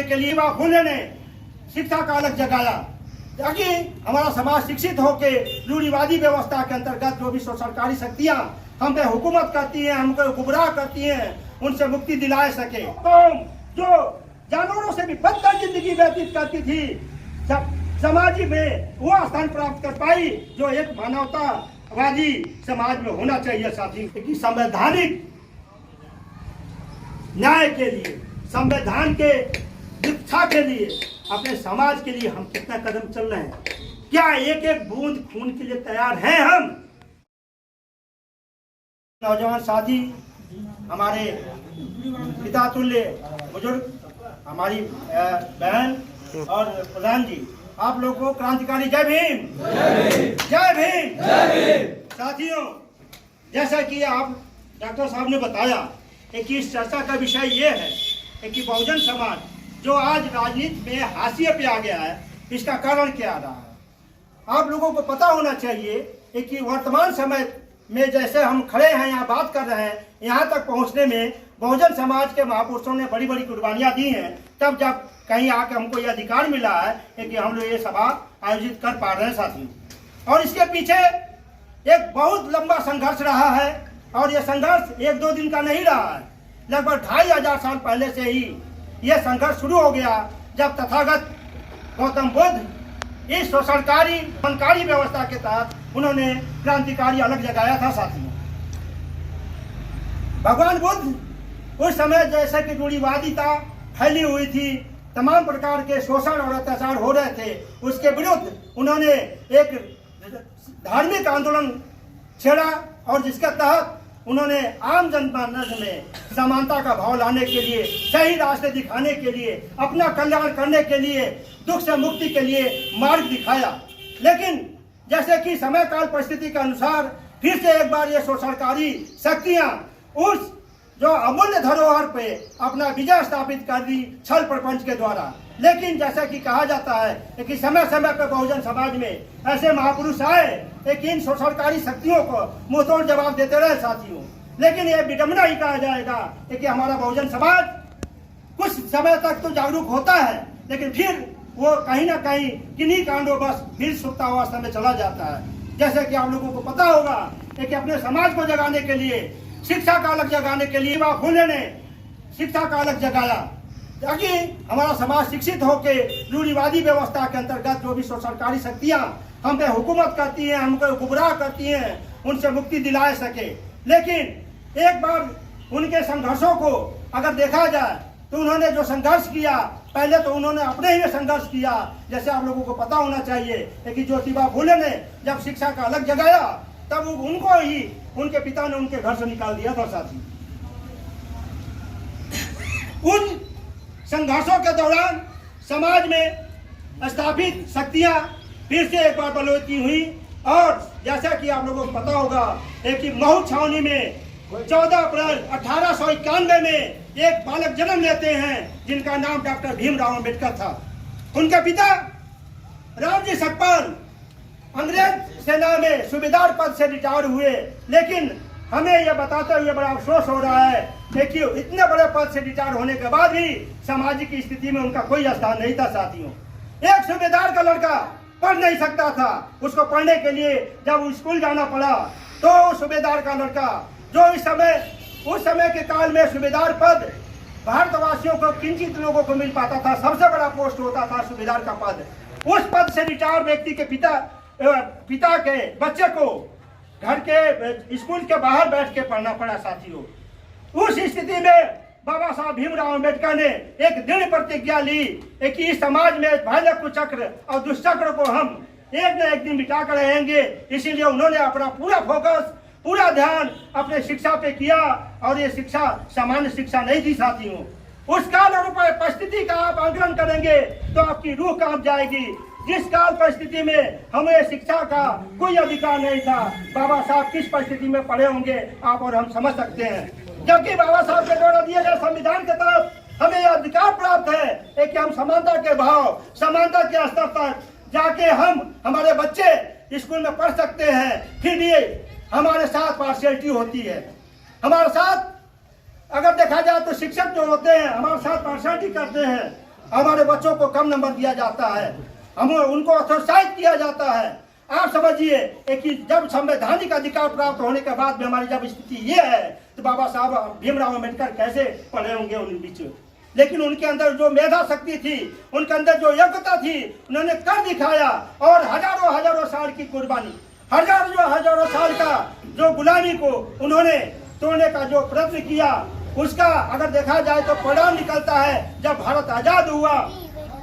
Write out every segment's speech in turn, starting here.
के लिए फूले ने शिक्षा का अलग जगाया ताकि हमारा समाज शिक्षित होकर रूढ़िवादी व्यवस्था के अंतर्गत जो भी सरकारी शक्तियां हम पे हुकूमत करती हैं, हमको गुमराह करती हैं, उनसे मुक्ति दिला सके। कौम जो जानवरों से भी बदतर जिंदगी व्यतीत करती थी समाज में वो स्थान प्राप्त कर पाई जो एक मानवतावादी समाज में होना चाहिए। साथी कि संवैधानिक न्याय के लिए, संविधान के शिक्षा के लिए, अपने समाज के लिए हम कितना कदम चल रहे हैं? क्या एक एक बूंद खून के लिए तैयार हैं हम? नौजवान साथी, हमारे पिता तुल्य बुजुर्ग, हमारी बहन और प्रधान जी, आप लोगों को क्रांतिकारी जय भीम, जय भीम। साथियों, जैसा कि आप डॉक्टर साहब ने बताया कि इस चर्चा का विषय ये है कि बहुजन समाज जो आज राजनीति में हाशिए पे आ गया है, इसका कारण क्या रहा है? आप लोगों को पता होना चाहिए कि वर्तमान समय में जैसे हम खड़े हैं, यहाँ बात कर रहे हैं, यहाँ तक पहुँचने में बहुजन समाज के महापुरुषों ने बड़ी बड़ी कुर्बानियाँ दी हैं। तब जब कहीं आके हमको ये अधिकार मिला है कि हम लोग ये सभा आयोजित कर पा रहे हैं साथियों। और इसके पीछे एक बहुत लंबा संघर्ष रहा है और ये संघर्ष एक दो दिन का नहीं रहा है। लगभग 2500 साल पहले से ही यह संघर्ष शुरू हो गया, जब तथागत गौतम बुद्ध इस शोषणकारी बनकारी व्यवस्था के तहत उन्होंने क्रांतिकारी अलग जगाया था साथियों। भगवान बुद्ध उस समय जैसे कि रूढ़िवादिता फैली हुई थी, तमाम प्रकार के शोषण और अत्याचार हो रहे थे, उसके विरुद्ध उन्होंने एक धार्मिक आंदोलन छेड़ा और जिसके तहत उन्होंने आम जनमानस में समानता का भाव लाने के लिए, सही रास्ते दिखाने के लिए, अपना कल्याण करने के लिए, दुख से मुक्ति के लिए मार्ग दिखाया। लेकिन जैसे कि समय काल परिस्थिति के अनुसार फिर से एक बार ये शोषणकारी शक्तियां उस जो अमूल्य धरोहर पे अपना विजय स्थापित कर दी छल प्रपंच के द्वारा। लेकिन जैसा कि कहा जाता है कि समय समय पर बहुजन समाज में ऐसे महापुरुष आए कि इन शोषणकारी शक्तियों को मुंहतोड़ जवाब देते रहे साथियों। लेकिन ये विडंबना ही कहा जाएगा कि हमारा बहुजन समाज कुछ समय तक तो जागरूक होता है, लेकिन फिर वो कहीं ना कहीं किन्हीं कांडों बस फिर सुप्तावस्था में चला जाता है। जैसे कि आप लोगों को पता होगा कि अपने समाज को जगाने के लिए, शिक्षा का अलग जगाने के लिए फूले ने शिक्षा का अलग जगाया ताकि हमारा समाज शिक्षित होकर रूढ़िवादी व्यवस्था के अंतर्गत जो भी सरकारी शक्तियां हम पे हुकूमत करती हैं, हमको गुमराह करती हैं, उनसे मुक्ति दिला सके। लेकिन एक बार उनके संघर्षों को अगर देखा जाए तो उन्होंने जो संघर्ष किया, पहले तो उन्होंने अपने ही संघर्ष किया। जैसे आप लोगों को पता होना चाहिए कि ज्योतिबा फूले ने जब शिक्षा का अलग जगाया तब उनको ही उनके पिता ने उनके घर से निकाल दिया था साथी। उन संघर्षों के दौरान समाज में स्थापित शक्तियां फिर से एक बार बलवती हुई और जैसा कि आप लोगों को पता होगा कि महू छावनी में 14 अप्रैल 1891 में एक बालक जन्म लेते हैं जिनका नाम डॉक्टर भीमराव अंबेडकर था। उनके पिता रामजी सकपाल अंग्रेज सेना में सूबेदार पद से रिटायर हुए, लेकिन हमें यह बताते हुए बड़ा अफसोस हो रहा है कि इतने बड़े पद से रिटायर होने के बाद भी सामाजिक स्थिति में उनका कोई स्थान नहीं था साथियों। एक सूबेदार का लड़का पढ़ नहीं सकता था, उसको पढ़ने के लिए जब स्कूल जाना पड़ा तो सूबेदार का लड़का जो उस समय के काल में सूबेदार पद भारतवासियों को किंचित लोगों को मिल पाता था, सबसे बड़ा पोस्ट होता था सूबेदार का पद। उस पद से रिटायर व्यक्ति के पिता के बच्चे को घर के स्कूल के बाहर बैठ के पढ़ना पड़ा साथियों। उस स्थिति में बाबा साहब भीमराव अंबेडकर ने एक दृढ़ प्रतिज्ञा ली कि इस समाज में भय कुचक्र और दुष्चक्र को हम एक न एक दिन मिटा कर रहेंगे। इसीलिए उन्होंने अपना पूरा फोकस, पूरा ध्यान अपने शिक्षा पे किया और ये शिक्षा सामान्य शिक्षा नहीं थी साथियों। उस काल और परिस्थिति का आप आकलन करेंगे तो आपकी रूह कांप जाएगी। जिस काल परिस्थिति में हमें शिक्षा का कोई अधिकार नहीं था, बाबा साहब किस परिस्थिति में पढ़े होंगे आप और हम समझ सकते हैं। जबकि बाबा साहब के द्वारा दिए गए संविधान के तहत हमें यह अधिकार प्राप्त है कि हम समानता के भाव, समानता के स्तर तक जाके हम हमारे बच्चे स्कूल में पढ़ सकते हैं। फिर भी हमारे साथ पार्शियलिटी होती है। हमारे साथ अगर देखा जाए तो शिक्षक जो होते हैं हमारे साथ पार्शियलिटी करते हैं। हमारे बच्चों को कम नंबर दिया जाता है, हम उनको हतोत्साहित किया जाता है। आप समझिए कि जब संवैधानिक अधिकार प्राप्त होने के बाद भी हमारी जब स्थिति ये है तो बाबा साहब भीमराव अम्बेडकर कैसे पढ़े होंगे उन बीच। लेकिन उनके अंदर जो मेधा शक्ति थी, उनके अंदर जो योग्यता थी, उन्होंने कर दिखाया। और हजारों हजारों साल की कुर्बानी, हजारों साल का जो गुलामी को उन्होंने तोड़ने का जो प्रयत्न किया, उसका अगर देखा जाए तो परिणाम निकलता है। जब भारत आजाद हुआ,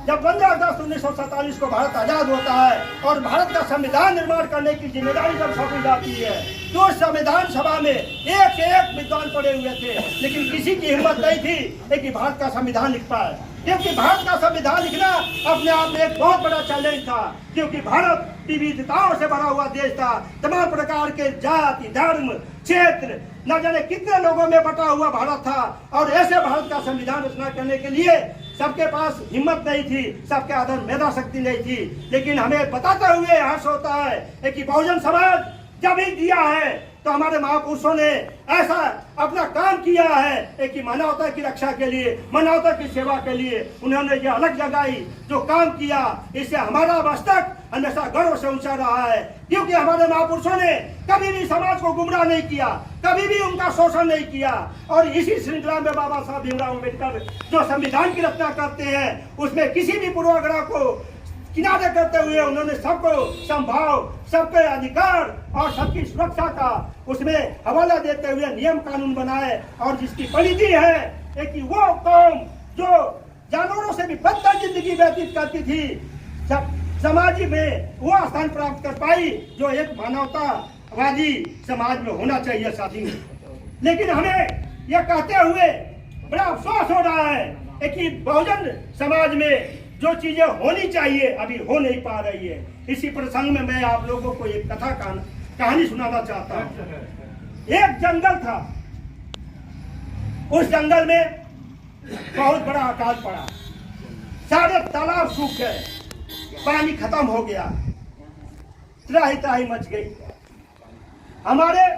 जब 15 अगस्त 1947 को भारत आजाद होता है और भारत का संविधान निर्माण करने की जिम्मेदारी जब सौंपी जाती है, तो संविधान सभा में एक विद्वान पड़े हुए थे, लेकिन किसी की हिम्मत नहीं थी कि भारत का संविधान लिख पाए। क्योंकि भारत का संविधान लिखना अपने आप में एक बहुत बड़ा चैलेंज था, क्योंकि भारत विविधताओं से भरा हुआ देश था। तमाम प्रकार के जाति, धर्म, क्षेत्र, न जाने कितने लोगों में बटा हुआ भारत था। और ऐसे भारत का संविधान रचना करने के लिए सबके पास हिम्मत नहीं थी, सबके अंदर मेधा शक्ति नहीं थी। लेकिन हमें बताते हुए हर्ष होता है कि बहुजन समाज जब ही दिया है तो हमारे महापुरुषों ने ऐसा अपना काम किया है कि मानवता की रक्षा के लिए, मानवता की सेवा के लिए उन्होंने ये अलग जगाई जो काम किया, इससे हमारा मस्तक हमेशा गर्व से ऊंचा रहा है। क्योंकि हमारे महापुरुषों ने कभी भी समाज को गुमराह नहीं किया, कभी भी उनका शोषण नहीं किया। और इसी श्रृंखला में बाबा साहब भीमराव अम्बेडकर जो संविधान की रचना करते हैं, उसमें किसी भी पूर्वाग्रह को किनारे करते हुए उन्होंने सबको संभाव, सबके अधिकार और सबकी सुरक्षा का उसमें हवाला देते हुए नियम कानून बनाए। और जिसकी परिधि है कि वो कौम जो जानवरों से भी बदतर जिंदगी व्यतीत करती थी, समाज में वो स्थान प्राप्त कर पाई जो एक मानवतावादी समाज में होना चाहिए साथी। लेकिन हमें यह कहते हुए बड़ा अफसोस हो रहा है कि बहुजन समाज में जो चीजें होनी चाहिए अभी हो नहीं पा रही है। इसी प्रसंग में मैं आप लोगों को एक कहानी सुनाना चाहता हूँ। एक जंगल था, उस जंगल में बहुत बड़ा अकाल पड़ा, सारे तालाब सूख गए, पानी खत्म हो गया, त्राही मच गई। हमारे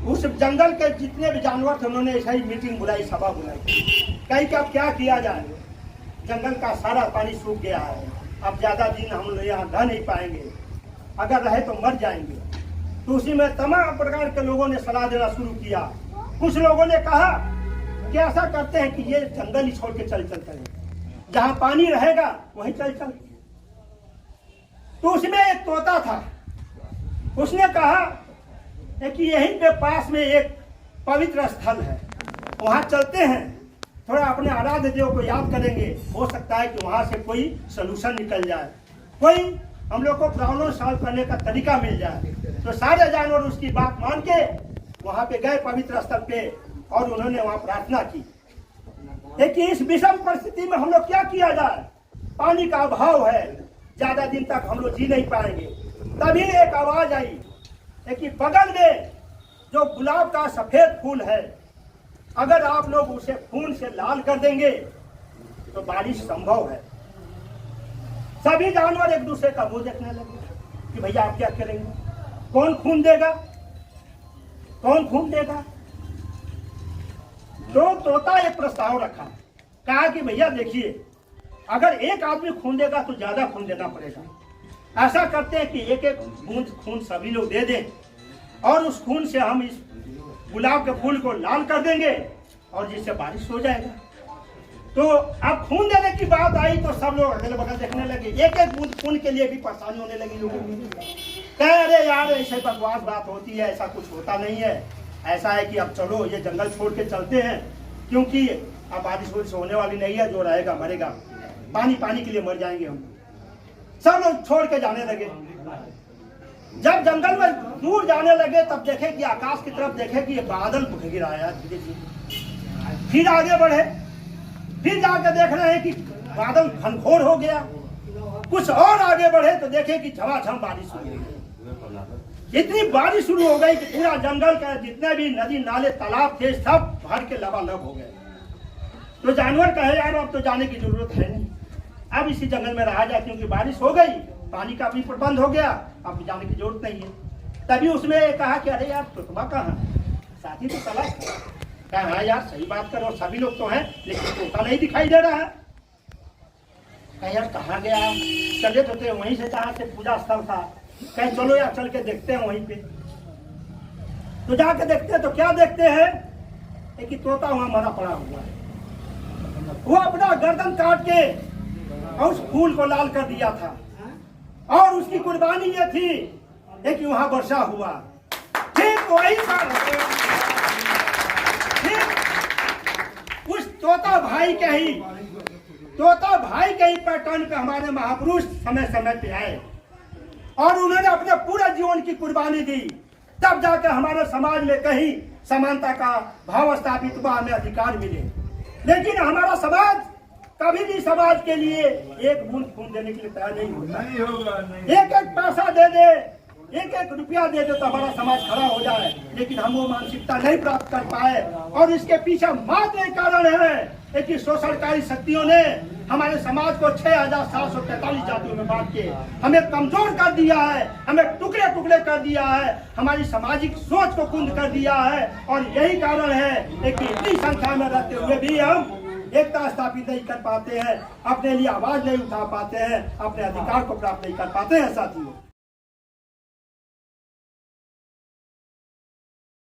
उस जंगल के जितने भी जानवर थे उन्होंने ऐसा ही मीटिंग बुलाई, सभा बुलाई, कहीं का क्या किया जाए। जंगल का सारा पानी सूख गया है, अब ज्यादा दिन हम यहाँ रह नहीं पाएंगे, अगर रहे तो मर जाएंगे। तो उसी में तमाम प्रकार के लोगों ने सलाह देना शुरू किया। कुछ लोगों ने कहा कि ऐसा करते हैं कि ये जंगल ही छोड़ के चलते हैं, जहाँ पानी रहेगा वहीं चल। तो उसमें एक तोता था, उसने कहा कि यहीं पे पास में एक पवित्र स्थल है, वहां चलते हैं, थोड़ा अपने आराध्य देव को याद करेंगे, हो सकता है कि वहां से कोई सोल्यूशन निकल जाए, कोई हम लोग को प्रॉब्लम सॉल्व करने का तरीका मिल जाए। तो सारे जानवर उसकी बात मान के वहां पे गए पवित्र स्थल पे, और उन्होंने वहां प्रार्थना की कि इस विषम परिस्थिति में हम लोग क्या किया जाए, पानी का अभाव है, ज्यादा दिन तक हम लोग जी नहीं पाएंगे। तभी एक आवाज आई कि बगल में जो गुलाब का सफेद फूल है, अगर आप लोग उसे खून से लाल कर देंगे तो बारिश संभव है। सभी जानवर एक दूसरे का मुंह देखने लगे कि भैया आप क्या करेंगे, कौन खून देगा, कौन खून देगा। तो तोता एक प्रस्ताव रखा, कहा कि भैया देखिए, अगर एक आदमी खून देगा तो ज्यादा खून देना पड़ेगा। ऐसा करते हैं कि एक एक बूंद खून सभी लोग दे दें, और उस खून से हम इस गुलाब के फूल को लाल कर देंगे और जिससे बारिश हो जाएगा। तो अब खून देने की बात आई तो सब लोग अगल बगल देखने लगे, एक एक बूंद खून के लिए भी परेशानी होने लगी लोगों को। कह अरे यार ऐसे बकवास बात होती है, ऐसा कुछ होता नहीं है। ऐसा है कि अब चलो ये जंगल छोड़ के चलते हैं, क्योंकि अब बारिश होने वाली नहीं है, जो रहेगा मरेगा, पानी के लिए मर जाएंगे हम। सब लोग छोड़ के जाने लगे। जब जंगल में दूर जाने लगे तब देखे कि आकाश की तरफ देखे कि ये बादल घिर आया धीरे धीरे। फिर आगे बढ़े, फिर जाकर देख रहे हैं कि बादल घनघोर हो गया। कुछ और आगे बढ़े तो देखे कि झमाझम बारिश हो गई। इतनी बारिश शुरू हो गई कि पूरा जंगल का जितने भी नदी नाले तालाब थे सब भर के लबालब हो गए। तो जानवर कहे यार अब तो जाने की जरूरत है नहीं, अब इसी जंगल में रहा जाए, क्योंकि बारिश हो गई, पानी का भी प्रबंध हो गया, अब जाने की जरूरत नहीं है। तभी उसने कहा कि अरे यार तोता कहाँ है, साथी तो चला। कहा हाँ यार सही बात करो, सभी लोग तो हैं लेकिन तोता नहीं दिखाई दे रहा है। कहीं यार कहाँ गया, चले तो थे वहीं से जहाँ से पूजा स्थल था, कहीं चलो यार चल के देखते हैं वहीं पे। तो जाके देखते हैं तो क्या देखते हैं, एक तोता वहां मरा पड़ा हुआ है। वो अपना गर्दन काट के और उस फूल को लाल कर दिया था, और उसकी कुर्बानी ये थी कि वहां वर्षा हुआ। ठीक वही पर उस तोता भाई के ही पैटर्न पे हमारे महापुरुष समय समय पे आए और उन्होंने अपने पूरे जीवन की कुर्बानी दी, तब जाकर हमारे समाज में कहीं समानता का भाव स्थापित हुआ, हमें अधिकार मिले। लेकिन हमारा समाज कभी भी समाज के लिए एक बूंद खून देने के लिए तैयार नहीं होगा। एक एक पैसा दे दे, एक एक रुपया दे दे तो हमारा समाज खड़ा हो जाए, लेकिन हम वो मानसिकता नहीं प्राप्त कर पाए। और इसके पीछे मात्र एक कारण है कि शोषणकारी शक्तियों ने हमारे समाज को 6,743 जातियों में बांट के हमें कमजोर कर दिया है, हमें टुकड़े टुकड़े कर दिया है, हमारी सामाजिक सोच को कुंद कर दिया है। और यही कारण है कि इतनी संख्या में रहते हुए भी हम एकता स्थापित नहीं कर पाते हैं, अपने लिए आवाज नहीं उठा पाते हैं, अपने अधिकार को प्राप्त नहीं कर पाते हैं साथियों।